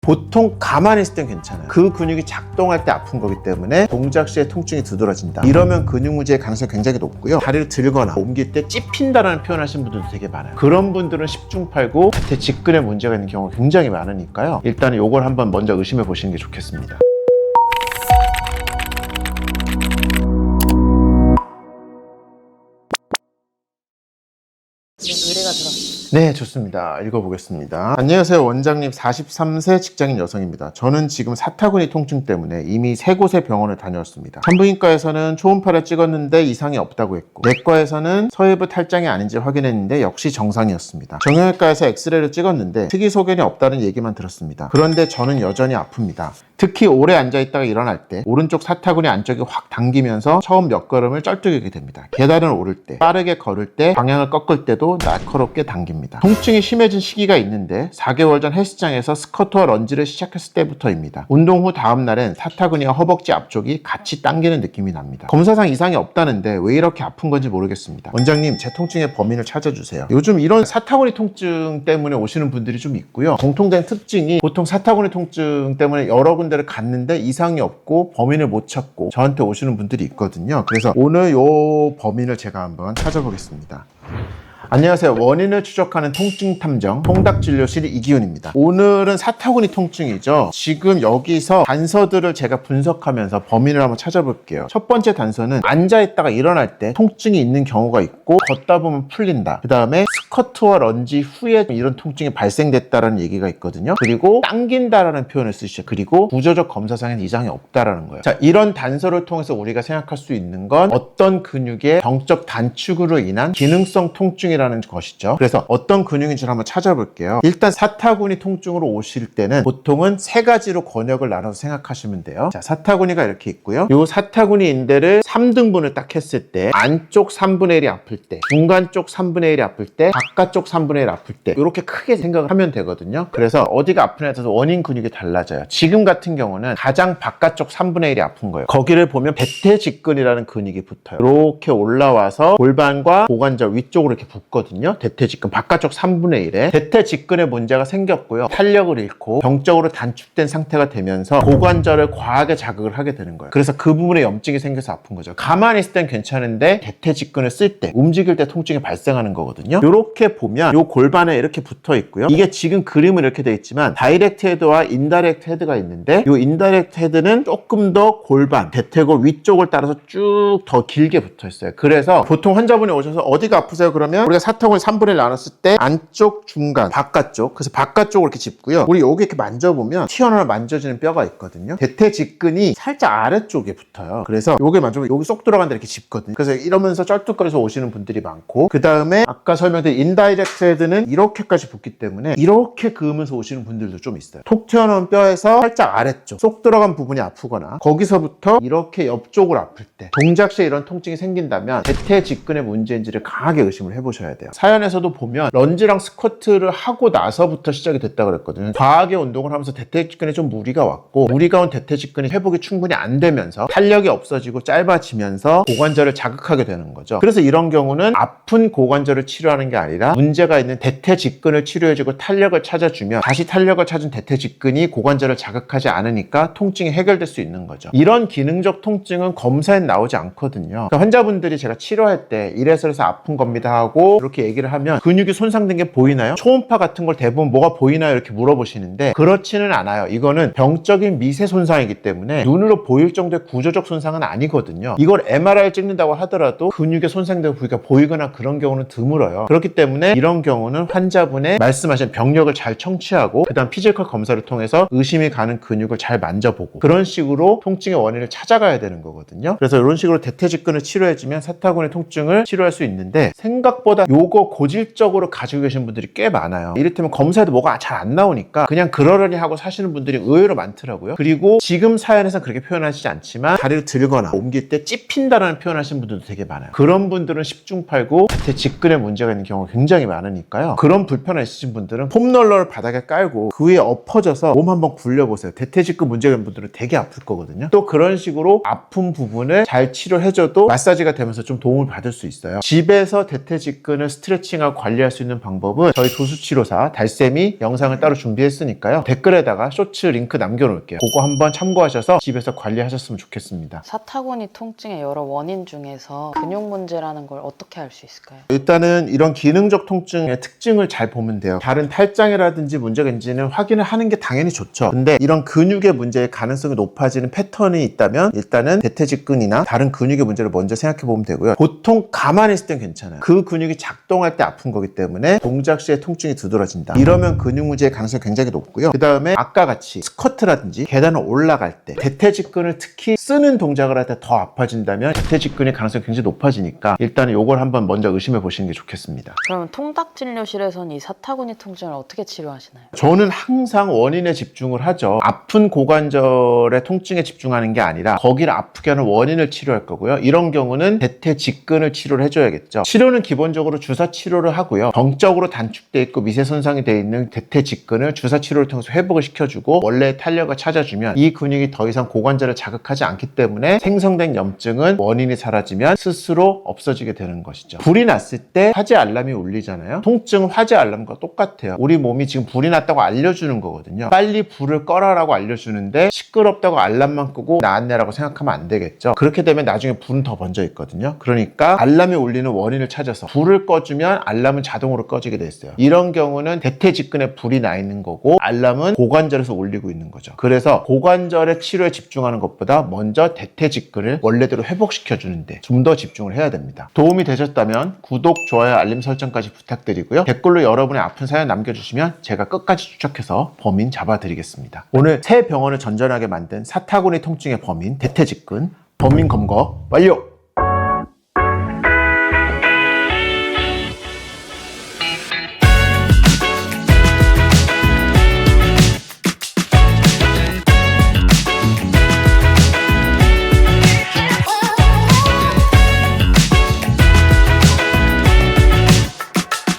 보통 가만히 있을 땐 괜찮아요. 그 근육이 작동할 때 아픈 거기 때문에 동작 시에 통증이 두드러진다. 이러면 근육 문제의 가능성이 굉장히 높고요. 다리를 들거나 옮길 때 찝힌다라는 표현 하시는 분들도 되게 많아요. 그런 분들은 10중8구 대퇴 직근에 문제가 있는 경우가 굉장히 많으니까요. 일단은 이걸 한번 먼저 의심해 보시는 게 좋겠습니다. 의뢰가 들어왔습니다. 네, 좋습니다. 읽어보겠습니다. 안녕하세요. 원장님, 43세 직장인 여성입니다. 저는 지금 사타구니 통증 때문에 이미 3곳의 병원을 다녀왔습니다. 산부인과에서는 초음파를 찍었는데 이상이 없다고 했고, 내과에서는 서해부 탈장이 아닌지 확인했는데 역시 정상이었습니다. 정형외과에서 엑스레이를 찍었는데 특이 소견이 없다는 얘기만 들었습니다. 그런데 저는 여전히 아픕니다. 특히 오래 앉아있다가 일어날 때 오른쪽 사타구니 안쪽이 확 당기면서 처음 몇 걸음을 쩔뚝이게 됩니다. 계단을 오를 때, 빠르게 걸을 때, 방향을 꺾을 때도 날카롭게 당깁니다. 통증이 심해진 시기가 있는데 4개월 전 헬스장에서 스쿼트와 런지를 시작했을 때부터입니다. 운동 후 다음 날엔 사타구니와 허벅지 앞쪽이 같이 당기는 느낌이 납니다. 검사상 이상이 없다는데 왜 이렇게 아픈 건지 모르겠습니다. 원장님, 제 통증의 범인을 찾아주세요. 요즘 이런 사타구니 통증 때문에 오시는 분들이 좀 있고요. 공통된 특징이 보통 사타구니 통증 때문에 여러 군데를 갔는데 이상이 없고 범인을 못 찾고 저한테 오시는 분들이 있거든요. 그래서 오늘 요 범인을 제가 한번 찾아보겠습니다. 안녕하세요. 원인을 추적하는 통증 탐정 통닥진료실 이기훈입니다. 오늘은 사타구니 통증이죠. 지금 여기서 단서들을 제가 분석하면서 범인을 한번 찾아볼게요. 첫 번째 단서는 앉아있다가 일어날 때 통증이 있는 경우가 있고 걷다 보면 풀린다. 그 다음에 스쿼트와 런지 후에 이런 통증이 발생됐다라는 얘기가 있거든요. 그리고 당긴다라는 표현을 쓰시죠. 그리고 구조적 검사상에는 이상이 없다라는 거예요. 자, 이런 단서를 통해서 우리가 생각할 수 있는 건 어떤 근육의 정적 단축으로 인한 기능성 통증이 라는 것이죠. 그래서 어떤 근육인지를 한번 찾아볼게요. 일단 사타구니 통증으로 오실 때는 보통은 3가지로 권역을 나눠서 생각하시면 돼요. 자, 사타구니가 이렇게 있고요. 이 사타구니 인대를 3등분을 딱 했을 때 안쪽 3분의 1이 아플 때, 중간 쪽 3분의 1이 아플 때, 바깥쪽 3분의 1이 아플 때 이렇게 크게 생각을 하면 되거든요. 그래서 어디가 아프냐에 따라서 원인 근육이 달라져요. 지금 같은 경우는 가장 바깥쪽 3분의 1이 아픈 거예요. 거기를 보면 대퇴직근이라는 근육이 붙어요. 이렇게 올라와서 골반과 고관절 위쪽으로 이렇게 거든요. 대퇴직근 바깥쪽 3분의 1에 대퇴직근에 문제가 생겼고요. 탄력을 잃고 병적으로 단축된 상태가 되면서 고관절을 과하게 자극을 하게 되는 거예요. 그래서 그 부분에 염증이 생겨서 아픈 거죠. 가만히 있을 땐 괜찮은데 대퇴직근을 쓸 때, 움직일 때 통증이 발생하는 거거든요. 이렇게 보면 이 골반에 이렇게 붙어 있고요. 이게 지금 그림은 이렇게 돼 있지만 다이렉트 헤드와 인다이렉트 헤드가 있는데 이 인다이렉트 헤드는 조금 더 골반, 대퇴골 위쪽을 따라서 쭉 더 길게 붙어 있어요. 그래서 보통 환자분이 오셔서 어디가 아프세요? 그러면 우리가 사타구니 3분의 1 나눴을 때 안쪽, 중간, 바깥쪽, 그래서 바깥쪽으로 이렇게 짚고요. 우리 여기 이렇게 만져보면 튀어나와 만져지는 뼈가 있거든요. 대퇴직근이 살짝 아래쪽에 붙어요. 그래서 여기 만져보면 여기 쏙 들어간다 이렇게 짚거든요. 그래서 이러면서 쩔뚝거려서 오시는 분들이 많고, 그 다음에 아까 설명드린 인다이렉트 헤드는 이렇게까지 붙기 때문에 이렇게 그으면서 오시는 분들도 좀 있어요. 톡 튀어나온 뼈에서 살짝 아래쪽, 쏙 들어간 부분이 아프거나 거기서부터 이렇게 옆쪽으로 아플 때 동작 시에 이런 통증이 생긴다면 대퇴직근의 문제인지를 강하게 의심을 해보셔야 돼요. 사연에서도 보면 런지랑 스쿼트를 하고 나서부터 시작이 됐다 그랬거든요. 과하게 운동을 하면서 대퇴직근에 좀 무리가 왔고, 무리가 온 대퇴직근이 회복이 충분히 안 되면서 탄력이 없어지고 짧아지면서 고관절을 자극하게 되는 거죠. 그래서 이런 경우는 아픈 고관절을 치료하는 게 아니라 문제가 있는 대퇴직근을 치료해주고 탄력을 찾아주면 다시 탄력을 찾은 대퇴직근이 고관절을 자극하지 않으니까 통증이 해결될 수 있는 거죠. 이런 기능적 통증은 검사엔 나오지 않거든요. 그러니까 환자분들이 제가 치료할 때 이래서 아픈 겁니다 하고 이렇게 얘기를 하면 근육이 손상된 게 보이나요? 초음파 같은 걸 대부분 뭐가 보이나요? 이렇게 물어보시는데 그렇지는 않아요. 이거는 병적인 미세 손상이기 때문에 눈으로 보일 정도의 구조적 손상은 아니거든요. 이걸 MRI 찍는다고 하더라도 근육의 손상된 부위가 보이거나 그런 경우는 드물어요. 그렇기 때문에 이런 경우는 환자분의 말씀하신 병력을 잘 청취하고 그 다음 피지컬 검사를 통해서 의심이 가는 근육을 잘 만져보고 그런 식으로 통증의 원인을 찾아가야 되는 거거든요. 그래서 이런 식으로 대퇴직근을 치료해주면 사타구니 통증을 치료할 수 있는데 생각보다 요거 고질적으로 가지고 계신 분들이 꽤 많아요. 이를테면 검사해도 뭐가 잘 안 나오니까 그냥 그러려니 하고 사시는 분들이 의외로 많더라고요. 그리고 지금 사연에서는 그렇게 표현하시지 않지만 다리를 들거나 옮길 때 찝힌다라는 표현하시는 분들도 되게 많아요. 그런 분들은 10중8구 대퇴직근에 문제가 있는 경우가 굉장히 많으니까요. 그런 불편함 있으신 분들은 폼롤러를 바닥에 깔고 그 위에 엎어져서 몸 한번 굴려보세요. 대퇴직근 문제가 있는 분들은 되게 아플 거거든요. 또 그런 식으로 아픈 부분을 잘 치료해줘도 마사지가 되면서 좀 도움을 받을 수 있어요. 집에서 대퇴직근 대퇴직근을 스트레칭하고 관리할 수 있는 방법은 저희 도수치료사 달쌤이 영상을 따로 준비했으니까요. 댓글에다가 쇼츠 링크 남겨놓을게요. 그거 한번 참고하셔서 집에서 관리하셨으면 좋겠습니다. 사타구니 통증의 여러 원인 중에서 근육 문제라는 걸 어떻게 알 수 있을까요? 일단은 이런 기능적 통증의 특징을 잘 보면 돼요. 다른 탈장이라든지 문제가 있는지는 확인을 하는 게 당연히 좋죠. 근데 이런 근육의 문제의 가능성이 높아지는 패턴이 있다면 일단은 대퇴직근이나 다른 근육의 문제를 먼저 생각해 보면 되고요. 보통 가만히 있을 땐 괜찮아요. 그 근육이 작동할 때 아픈 거기 때문에 동작 시에 통증이 두드러진다. 이러면 근육 문제의 가능성이 굉장히 높고요. 그 다음에 아까 같이 스쿼트라든지 계단을 올라갈 때 대퇴직근을 특히 쓰는 동작을 할 때 더 아파진다면 대퇴직근의 가능성이 굉장히 높아지니까 일단은 이걸 한번 먼저 의심해 보시는 게 좋겠습니다. 그러면 통닭진료실에서는 이 사타구니 통증을 어떻게 치료하시나요? 저는 항상 원인에 집중을 하죠. 아픈 고관절의 통증에 집중하는 게 아니라 거기를 아프게 하는 원인을 치료할 거고요. 이런 경우는 대퇴직근을 치료를 해줘야겠죠. 치료는 기본적으로 주사 치료를 하고요. 병적으로 단축돼 있고 미세 손상이 돼 있는 대퇴직근을 주사 치료를 통해서 회복을 시켜주고 원래의 탄력을 찾아주면 이 근육이 더 이상 고관절을 자극하지 않기 때문에 생성된 염증은 원인이 사라지면 스스로 없어지게 되는 것이죠. 불이 났을 때 화재 알람이 울리잖아요. 통증은 화재 알람과 똑같아요. 우리 몸이 지금 불이 났다고 알려주는 거거든요. 빨리 불을 꺼라라고 알려주는데 시끄럽다고 알람만 끄고 나왔네라고 생각하면 안 되겠죠. 그렇게 되면 나중에 불은 더 번져 있거든요. 그러니까 알람이 울리는 원인을 찾아서 불을 꺼주면 알람은 자동으로 꺼지게 돼 있어요. 이런 경우는 대퇴직근에 불이 나 있는 거고 알람은 고관절에서 울리고 있는 거죠. 그래서 고관절의 치료에 집중하는 것보다 먼저 대퇴직근을 원래대로 회복시켜주는데 좀 더 집중을 해야 됩니다. 도움이 되셨다면 구독, 좋아요, 알림 설정까지 부탁드리고요. 댓글로 여러분의 아픈 사연 남겨주시면 제가 끝까지 추적해서 범인 잡아드리겠습니다. 오늘 새 병원을 전전하게 만든 사타구니 통증의 범인 대퇴직근 범인 검거 완료!